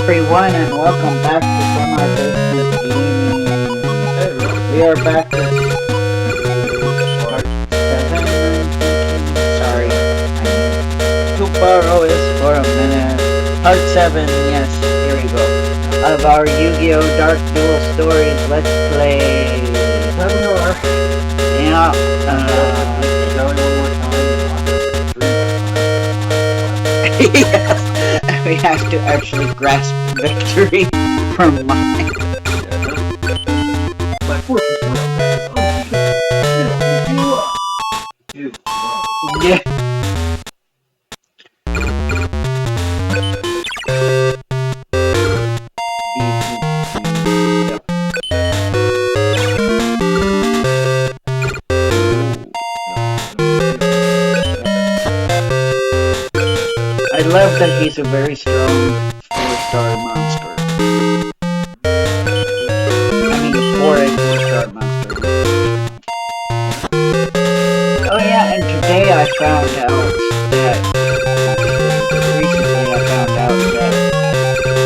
everyone, and welcome back to Semi-Basement Gaming. We are back to part 7. Sorry, I need to borrow this for a minute. Part 7, yes, here we go. Of our Yu-Gi-Oh! Dark Duel Stories Let's Play. Yeah, yes, we have to actually grasp victory from mine. My fortress world is unbeatable. Yeah. I love that he's a very strong 4-star monster. I mean, for a 4-star monster. Oh yeah, and today I found out that, recently I found out that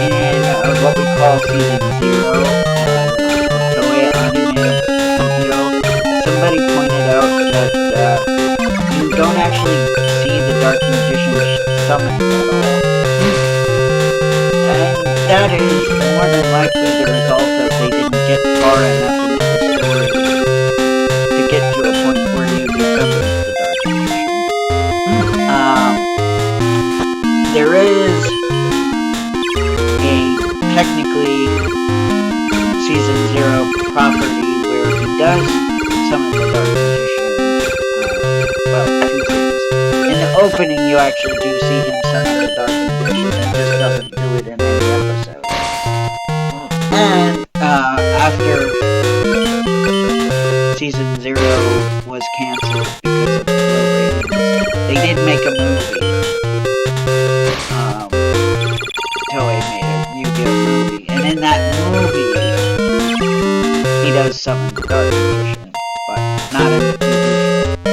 in what we call Season 0, Toei Anime Studio, somebody pointed out that you don't actually see the Dark Magician summoned at all. And that is more than likely the result of they didn't get far enough into the story to get to a point where you can summon the Dark Magician. There is a technically Season 0 property where he does summon the Dark Magician. Well, two things. In the opening, you actually do see him summon the Dark Magician, and just doesn't do it in any episode. And after Season 0 was cancelled because of low ratings, they did make a movie. Toei made a Yu-Gi-Oh! Movie, and in that movie, he does summon the Dark Magician, but not in the TV show.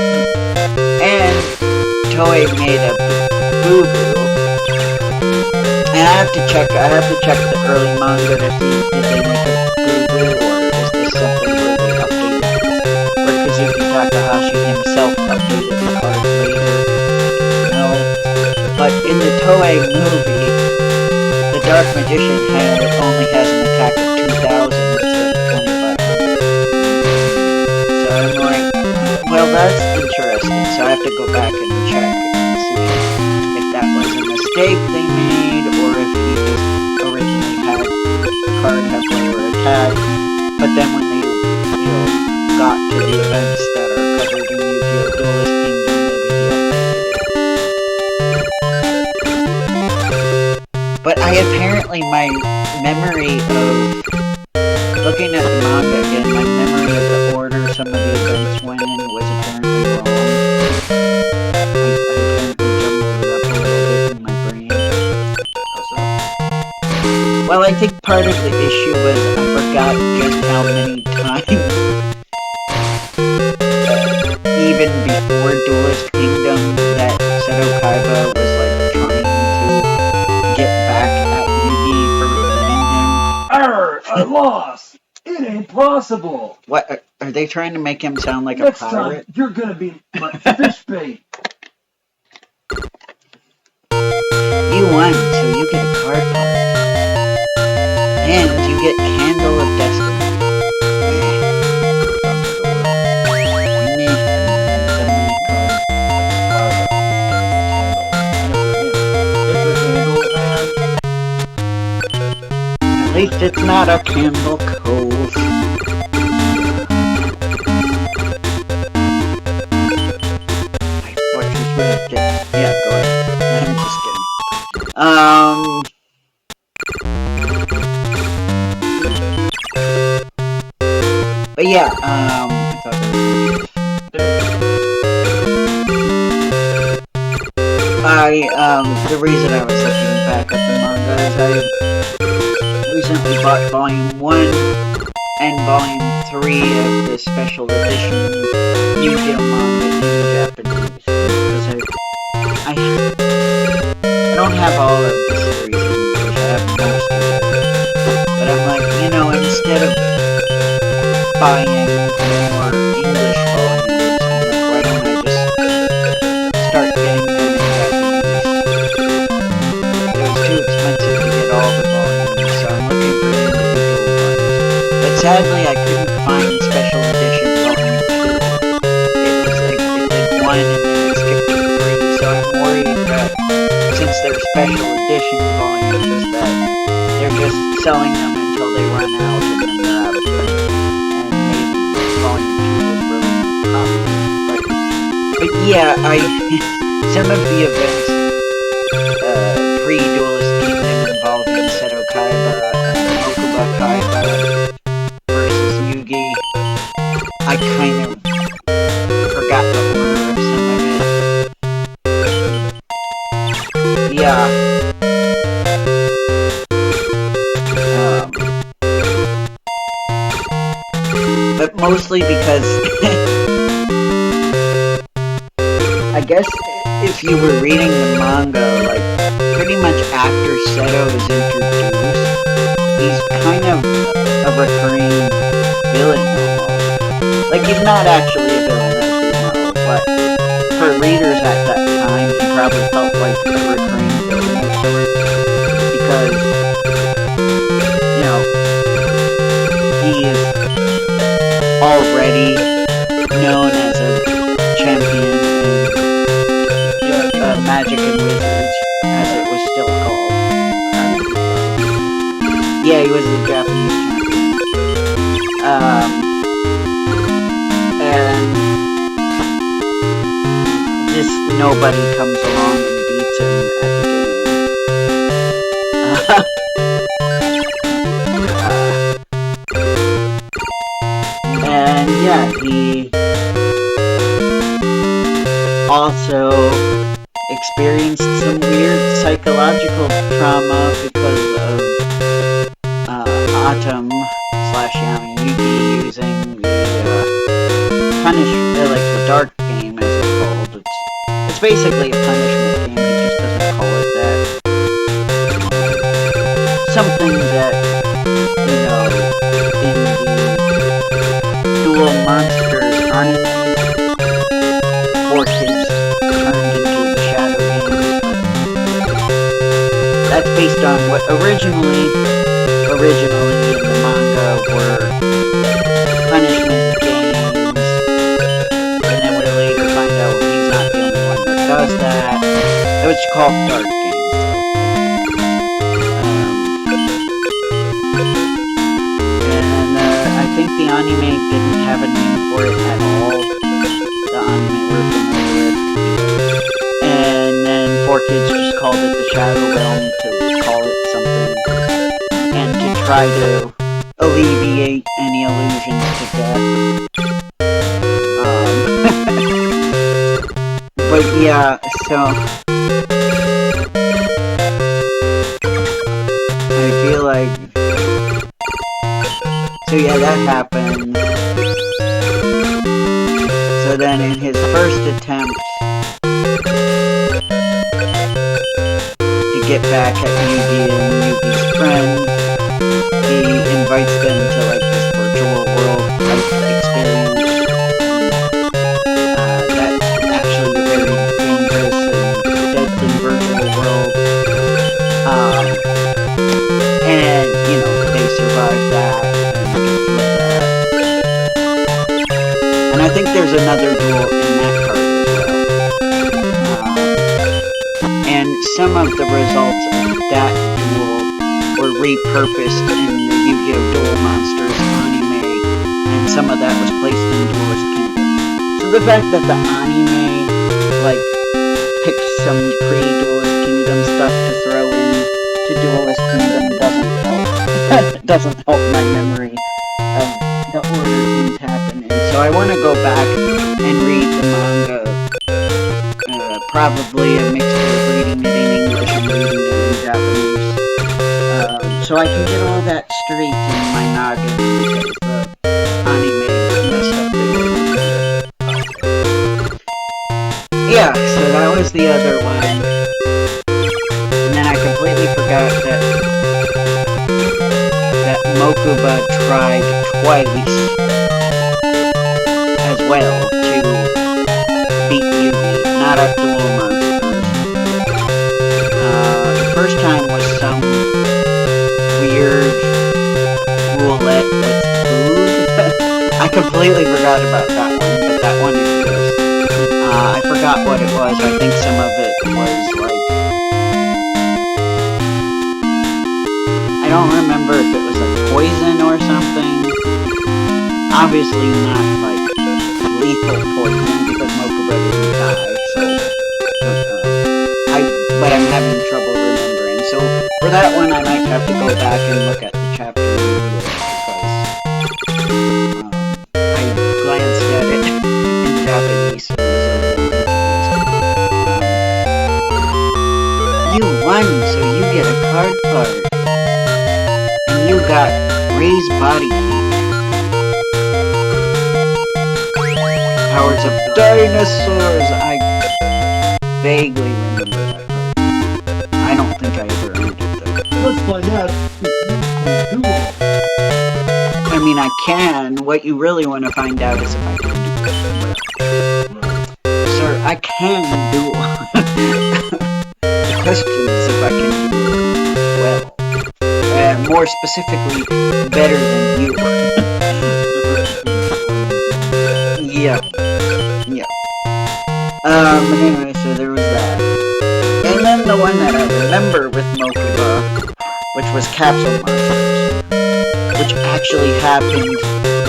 And Toei made a boo-boo. And I have to check the early manga to see did they make a boo-boo, or is this something where they updated, or Kazuki Takahashi himself updated the card later. No. But in the Toei movie, the Dark Magician only has an attack of 2,000 instead of 2,500. So I'm like, well, that's interesting, so I have to go back and check and see if that was a mistake they made, or if he just originally had the card have lower attack, but then when they, got to the events that are covered in Yu-Gi-Oh! Duelist Kingdom, maybe he updated it. But apparently my memory of looking at the manga again, my memory of the order some of the events went in was apparently wrong. I apparently jumbled it up a little bit in my brain. Well, I think part of the issue was I forgot just how many times, even before Duelist Kingdom, that Seto Kaiba was like trying to get back at Yugi for defeating him. Arr! I lost! It ain't possible! What? Are they trying to make him sound like Next a pirate? time, you're gonna be my fish bait! You won, so you get a card part. And you get Candle of Destiny. At least it's not a Candle Cove. My fortress would have dipped. Yeah, go ahead. I'm just kidding. But yeah, I thought the reason I was looking back at the manga is I recently bought Volume 1 and Volume 3 of the special edition Yu-Gi-Oh! Manga in Japanese. Because I don't have all of the series in English. I have mastered it. But I'm like, you know, instead of buying more English volumes, I'm like, why don't I just start getting them in Japanese? It was too expensive to get all the volumes, so I'm looking for individual ones. But sadly, I couldn't find special edition volume 2. It was like, it did 1 and then it skipped to 3, so I'm worried that since they're special edition volumes, that they're just selling them until they run out and then they're out of print. And maybe volume 2 was really popular. But yeah, some of the events pre-Duelist Kingdom involving Seto Kaiba and Mokuba Kaiba versus Yugi, I kind of forgot the order of some of it. Yeah. But mostly because I guess if you were reading the manga, like pretty much after Seto is introduced, he's kind of a recurring villain almost. Like he's not actually a villain as we know, but for readers at that time, he probably felt like a recurring villain of sorts because, you know, he is already known as a champion in Magic and Wizards, as it was still called. Yeah, he was a Japanese champion. And this nobody comes along and beats him at the game. And yeah, he also experienced some weird psychological trauma because of Atom / Yugi using the like the dark game as it's called. It's basically a punishment game, he just doesn't call it that. Something that, you know, in the Duel Monsters anime, 4 kids turned into the Shadow Games. That's based on what originally in the manga were punishment games, and then we later find out he's not the only one that does that. It was called Dark Games, and I think the anime didn't have a name for it at all. The anime we're familiar with, and then 4 kids just called it the Shadow Realm to call it something, and to try to alleviate any allusions to death. But yeah, so I feel like, so yeah, that happened. So then in his first attempt to get back at Yugi and Yugi's friends, he invites them to like this virtual world type experience. That's actually a very dangerous and deadly virtual world. And, you know, they survive that and get through that. And I think there's another duel in that card as well. And some of the results of that duel were repurposed in the Yugioh Duel Monsters anime, and some of that was placed in Duelist Kingdom. So the fact that the anime, like, picked some pre-Duelist Kingdom stuff to throw in to Duelist Kingdom doesn't help. Doesn't help my memory of the order things happen in. So I want to go back and read the manga. Probably a mixture of reading it in English and reading it in Japanese. So I can get all that straight in my noggin because the anime messed up the order. Yeah, so that was the other one. And then I completely forgot that Mokuba tried twice as well to beat Yugi, not at Duel Monsters. The first time was some weird roulette with food. I completely forgot about that one, but that one exists. I forgot what it was. I think some of it was like... I don't remember if it was like poison or something. Obviously not like lethal poison because Mokuba didn't die, so... but I'm having trouble remembering. So for that one I might have to go back and look at the chapter in English because I glanced at it in Japanese so it was a little confused. You won, so you get a card part. And you got Ray's body heat. Powers of dinosaurs! I vaguely remember that. I don't think I ever earned it though. Let's find out if you can do it. I mean, I can. What you really want to find out is if I can do it. Sir, I can do it. The question is if I can do it well. More specifically, better than you. Yeah. But anyway, so there was that. And then the one that I remember with Mokuba, which was Capsule Monsters, which actually happened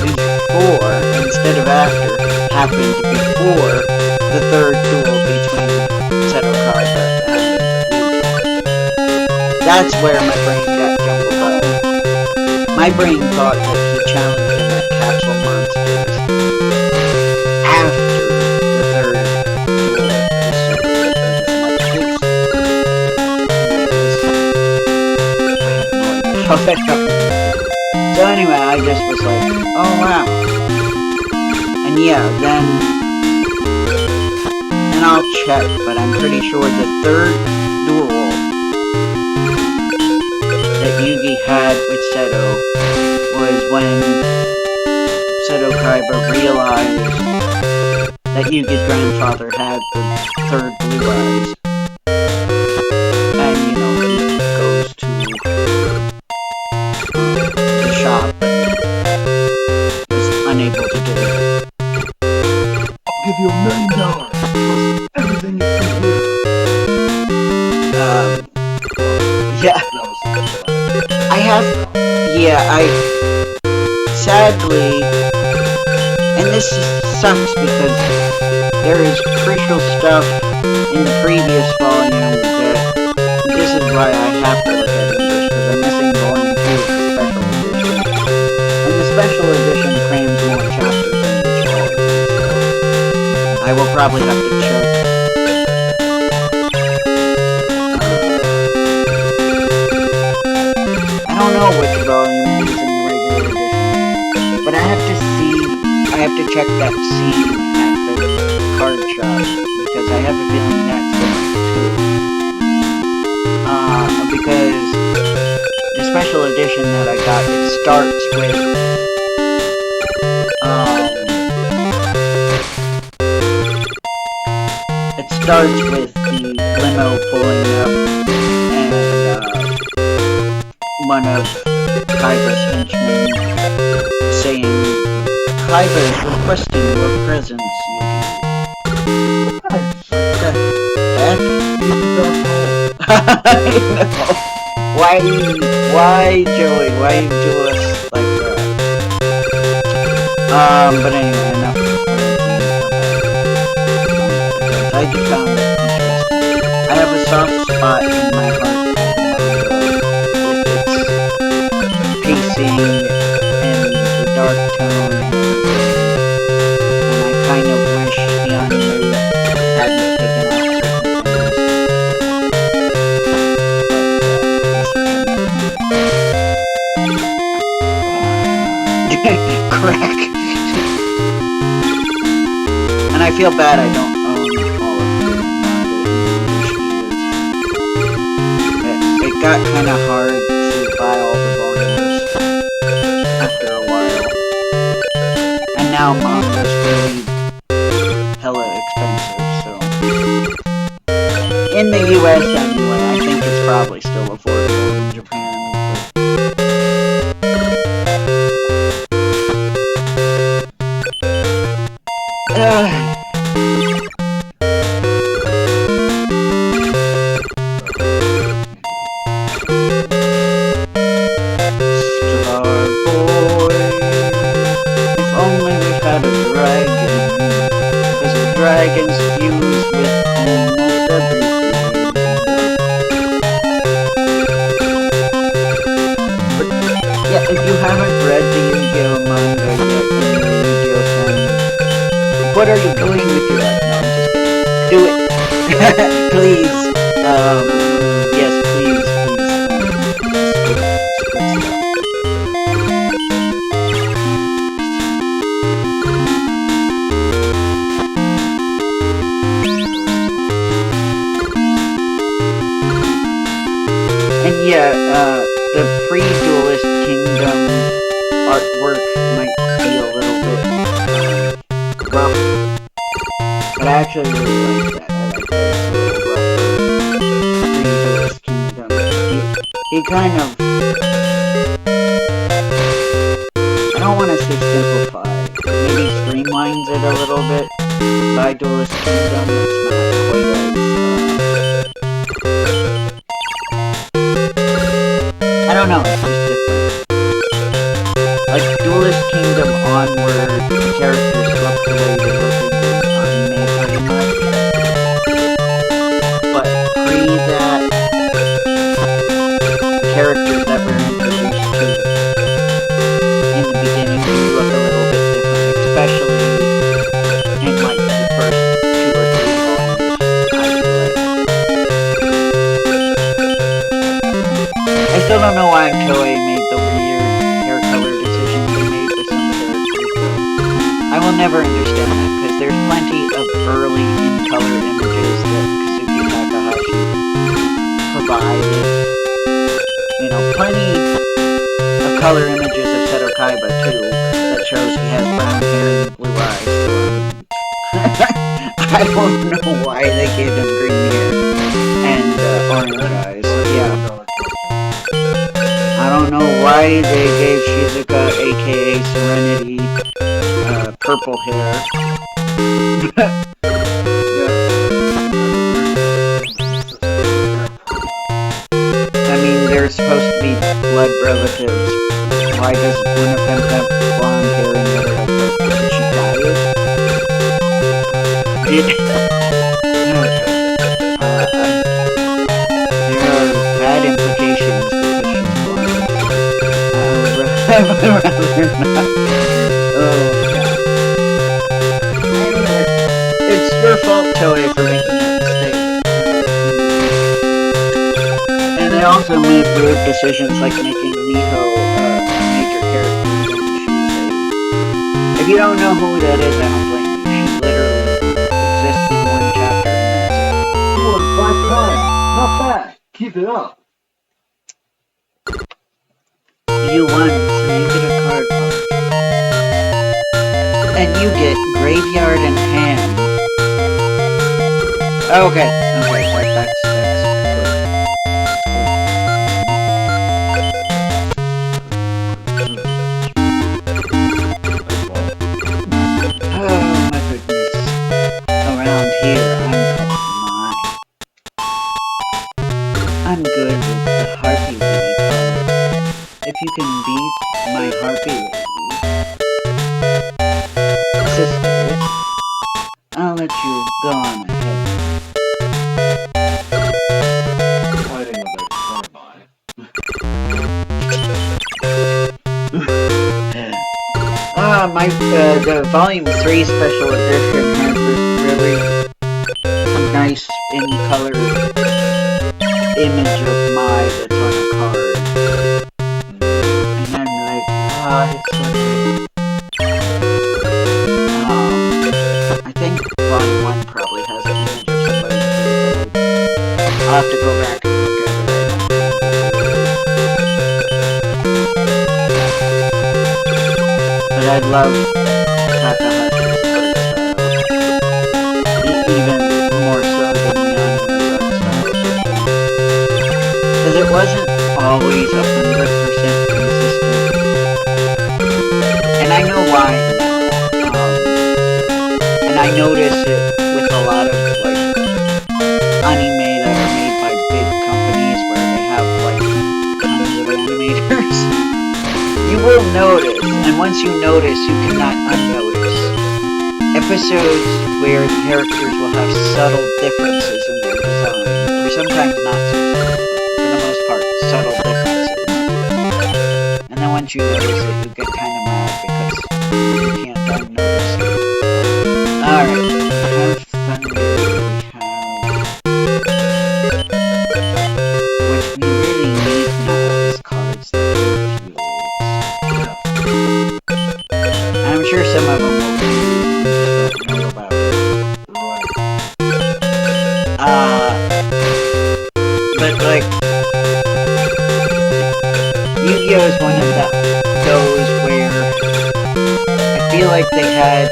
before, instead of after, happened before the third duel between Seto Kaiba and Yugioh. That's where my brain got jumbled up. My brain thought that he challenged him at Capsule Monsters after the third duel with Seto Kaiba. How that happened. So anyway, I just was like, oh wow. And yeah, then I'll check, but I'm pretty sure the third duel that Yugi had with Seto was when Seto Kaiba realized that Yugi's grandfather had the third blue eyes. And, you know, he goes to the shop and was unable to get it. I'll give you $1 million plus everything you see here. Yeah. Sadly, and this sucks because there is crucial stuff in the previous volume that this is why I have to look at English, because I'm missing volume 2 of the special edition. And the special edition crams more chapters than each volume, so I will probably have to check. I don't know which volume it is in the regular edition, but I have to check that scene at the card shop, because I have a feeling that's in it too. Because the special edition that I got, it starts with, the limo pulling up, and, one of Kaiba's henchmen saying, Kaiba is requesting your presence, Yugi. What the heck? I know. Why, Joey? Why you do us like that? But anyway, enough. I just found it interesting. I have a soft spot in my heart pacing and the dark tone and everything, and I kind of wish the anime hadn't taken out certain things. Crack. And I feel bad I don't own all of the manga in English either. It got kind of hard to buy all the volumes. now manga's really hella expensive, so... In the US anyway, I think it's probably still affordable in Japan, but... Dragons fuse with almost everything. But yeah, if you haven't read the Yugioh manga yet in your Yugioh fan, what are you doing with your life? No, I'm just kidding. Do it! Please! Yes, please, yeah, the pre-Duelist Kingdom artwork might be a little bit rough, but I actually really like that. I like that it's a little rougher pre-Duelist Kingdom. He kind of, I don't want to say simplify, maybe streamlines it a little bit. By Duelist Kingdom, it's not quite as I don't know, it's just different. Like, Duelist Kingdom onward, the characters look the way they look in anime pretty much. But pre that, the characters that were introduced to in the beginning do look a little bit different, especially in like the first 2 or 3 volumes, I feel like. I still don't know why Toei made the weird hair color decisions they made with some of their characters, though. I will never understand that, because there's plenty of early in-color images that Kazuki Takahashi provided. You know, plenty of color images of Seto Kaiba, too, that shows he has brown hair and blue eyes, so I don't know why they gave him green hair and orange eyes, yeah. I don't know why they gave Shizuka, aka Serenity, purple hair. I mean, they're supposed to be blood relatives. Why does one of them have blonde hair and the other have purple? Did she die? There are bad implications because she's blonde. I would rather not. Oh, anyway, it's your fault, Toei, for making that mistake. And they also made weird decisions like making Miho a major character when she's a... If you don't know who that is, I don't blame you. She literally exists in 1 chapter and that's it. You won 5 times. Not bad. Keep it up. You won, so you get a card part. And you get Graveyard and Hand. Okay, that's good. Oh my goodness. Around here, I'm good with the Harpy Lady card. If you can beat my Harpy Lady sisters, I'll let you go on ahead. Fighting with a carbine. The Volume 3 Special Edition has this really nice in-color image of Mai that's on a card. And I'm like, it's so good. I think Volume 1 probably has an image of somebody too, but I'll have to go back and look at it. But I love Takahashi wasn't always 100% consistent. And I know why now. And I notice it with a lot of like anime that are made by big companies where they have like tons of animators. You will notice, and once you notice, you cannot unnotice. Episodes where the characters will have subtle differences in their design, or sometimes not so subtle, but for the most part, subtle differences. And then once you notice it, you get kind of mad because you can't unnotice it. Alright, have Thunder, what we really need now is cards that give fuels. And I'm sure some of them will be used, we just don't know about it. But like, Yu-Gi-Oh! Is one of those where I feel like they had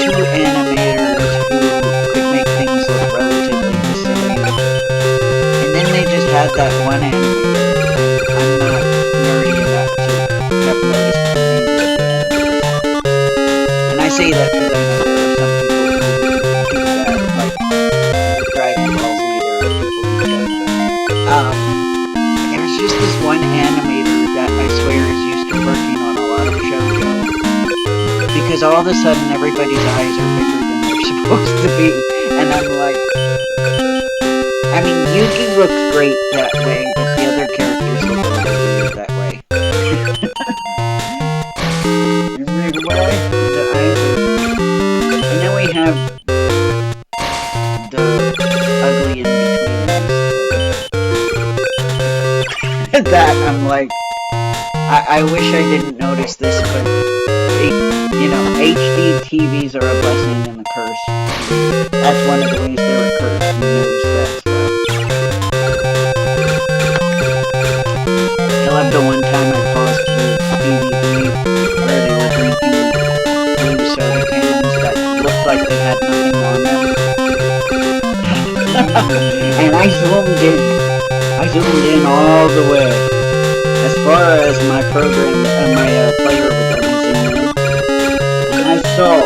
two animators who could make things look relatively the same. And then they just had that one animator. I'm not nerdy enough to have noticed the names of the animators. And I say that because I know there are some people who do that, like Dragon Ball Z, there are people who do that. There's just this one animator that I swear is used to working on a lot of shoujo. Because all of a sudden everybody's eyes are bigger than they're supposed to be. And I'm like, I mean, Yugi looks great that way, but the other characters look a little weird that way. The eyes are... And then we have the ugly in-between eyes. That, I'm like, I wish I didn't notice this, but, you know, HD TVs are a blessing and a curse. That's one of the ways they were cursed. You notice that stuff. I love the one time I paused the DVD where they were drinking blue soda cans that looked like they had nothing on them. And I zoomed in. I zoomed in all the way. As far as my program, my player would let me zoom in. And I saw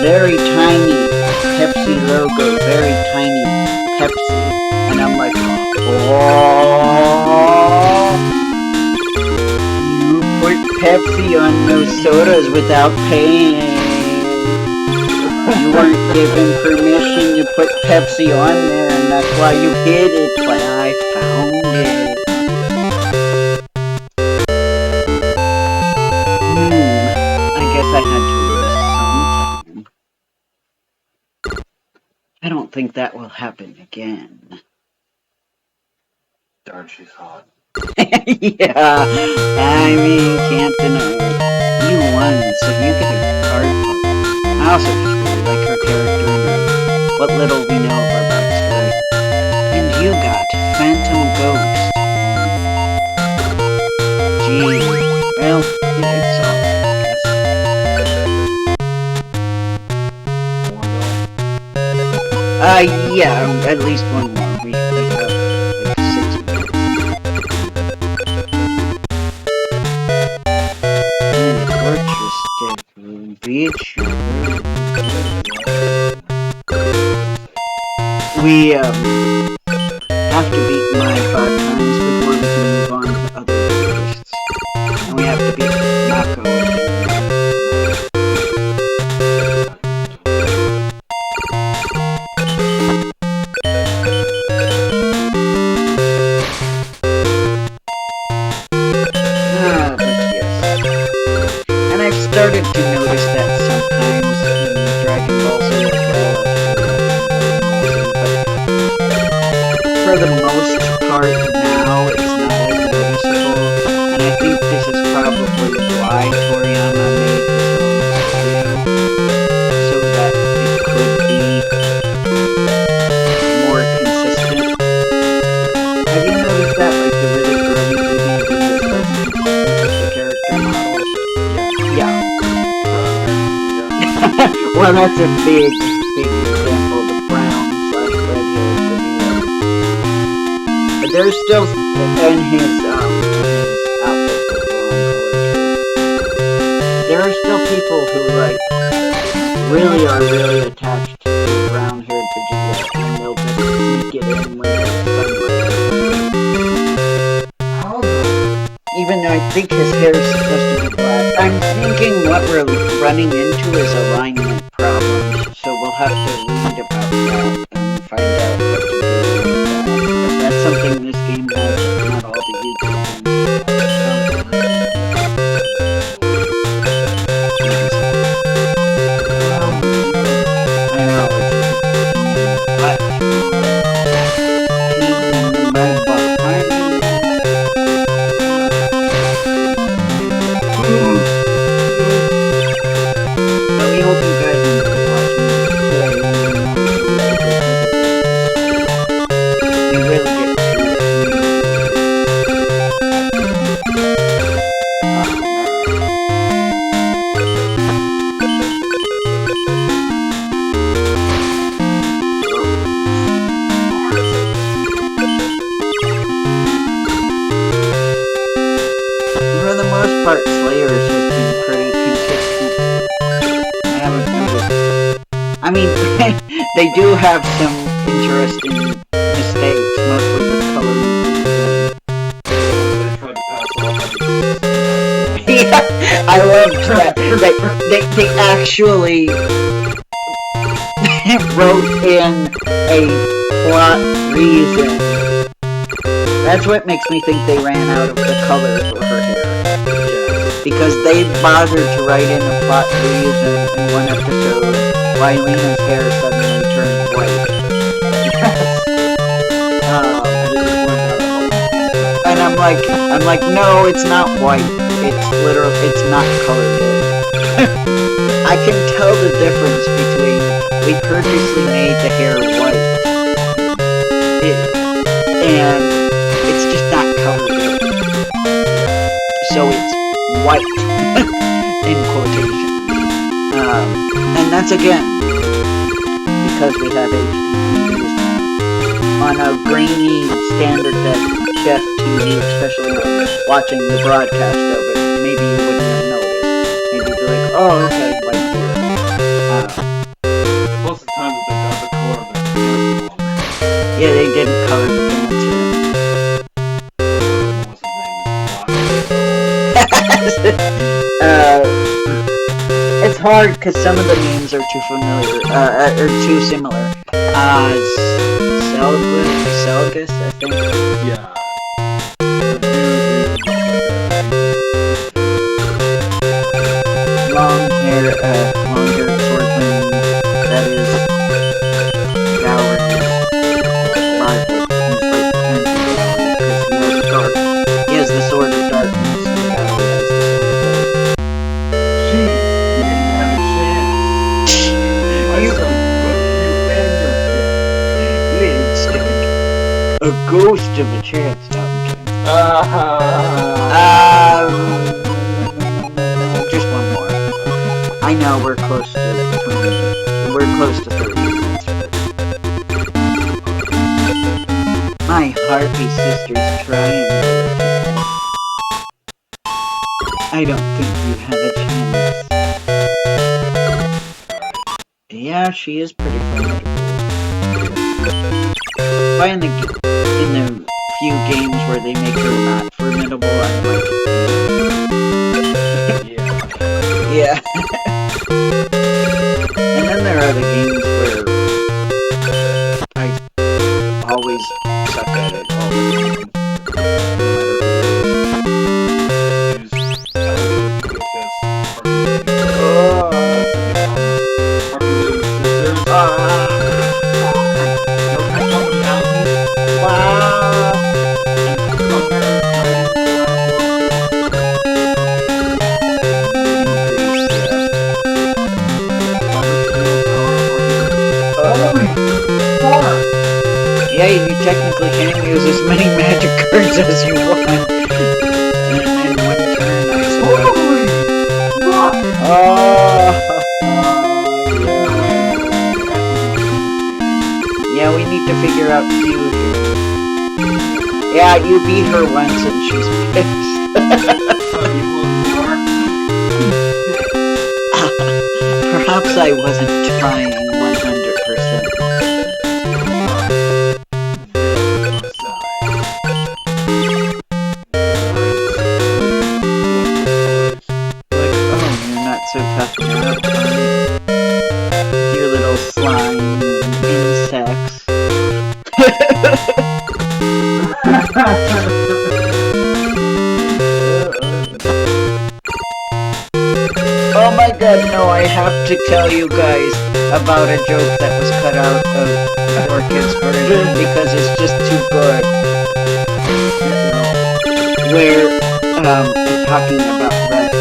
very tiny Pepsi logo, very tiny Pepsi. And I'm like, oh, you put Pepsi on those sodas without paying. You weren't given permission to put Pepsi on there, and that's why you hid it, but I found it. I guess I had to lose sometime. I don't think that will happen again. Darn, she's hot. Yeah, I mean, can't deny it. You won, so you get a card vote. I also just really like her character and what little we know of her backstory. And you got Phantom Ghost. Gee, well, it's all, I guess. Yeah, at least one more. We have like 6 minutes. Fortress Beach. We have to beat Mai 5 times before we can move on to other tourists. And we have to beat Mako again. But yes. And I've started to notice that sometimes in Dragon Ball Z as well as for the most part now it's not as noticeable, and I think this is probably why Toriyama made his own studio, so that it could be more consistent. Have you noticed that, like the really early DVDs are consistent with the character models? Yeah. Well, that's a big example, the brown/red hairs. But there's still in his outfit was the wrong color too. There are still people who like really are really attached to brown-haired Vegeta, and they'll just sneak it in when there's sunlight. Even though I think his hair is supposed to be black. I'm thinking what we're running into is alignment problems, so we'll have to read about that and find out what to do with that. But that's something this game has that not all the Yu-Gi-Oh games I know, it's but we hope you guys enjoy watching this play. We really get to it. For the most part, Slayers has been pretty consistent. I haven't noticed. I mean, they do have some interesting mistakes, mostly with coloring. Yeah, I loved that. They actually wrote in a plot reason. That's what makes me think they ran out of the color for her hair. Because they bothered to write in a plot reason in one episode why Lena's hair suddenly turned white. And I'm like, no, it's not white. It's not colored in. I can tell the difference between we purposely made the hair white and it's just not colored in. So it's white in quotation. And that's again because we have HDTVs now. On a grainy standard def TV, especially watching the broadcast of it, maybe you wouldn't have noticed. Maybe you'd be like, oh, okay, white here. Most of the time they got the color of their pants. Yeah, they didn't color the pants in. It's hard because some of the names are too familiar, or too similar. Selgus, I think. Yeah. Long-haired swordsman, that is Gowry's rival. He has the sword of darkness, and Gowry has the sword of light. Jeez, you didn't have a chance. I said, You didn't stand a ghost of a chance, Tom. Just one more. I know we're close to 30 minutes. My Harpy sister's triangle. I don't think you have a chance. Yeah, she is pretty formidable. But in the few games where they make her not formidable, I'm like, yeah. And then there are the games where I always suck at it all the time. Yeah, you technically can use as many magic cards as you want. In one turn, I suppose. Yeah, we need to figure out fusion. Yeah, you beat her once and she's pissed. Perhaps I wasn't trying 100%. Like, oh, you're not so tough now, your little slime insects. Oh my god, no, I have to tell you guys about a joke that was cut out of your kids' version because it's just too good. Where, talking about Rex.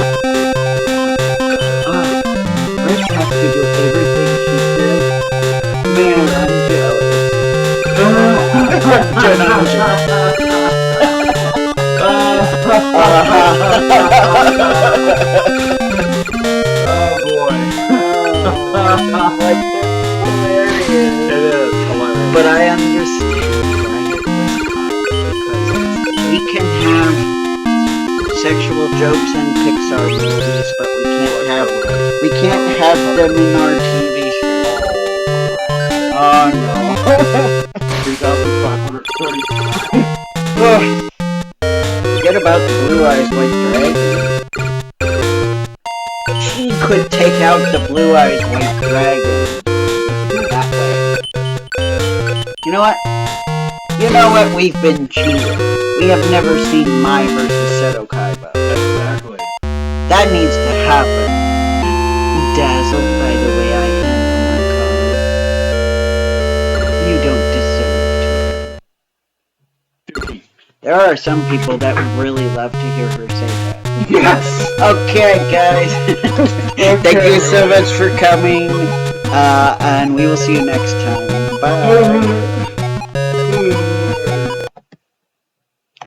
Rex has to do everything she says. Man, I'm jealous. Oh boy. Like, hilarious. It is hilarious. But I understand why it was cut, because we can have sexual jokes in Pixar movies, but we can't have them in our TV show. Oh no. 3,540. Forget about the Blue Eyes White Dragon. She could take out the Blue Eyes White Dragon that way. You know what? You know what? We've been cheated. We have never seen Mai versus Seto Kaiba. Exactly. That needs to happen. Dazzled by the way I handle my card. You don't deserve to. There are some people that would really love to hear her say that. Yes. Okay, guys. Thank you so much for coming. And we will see you next time. Bye.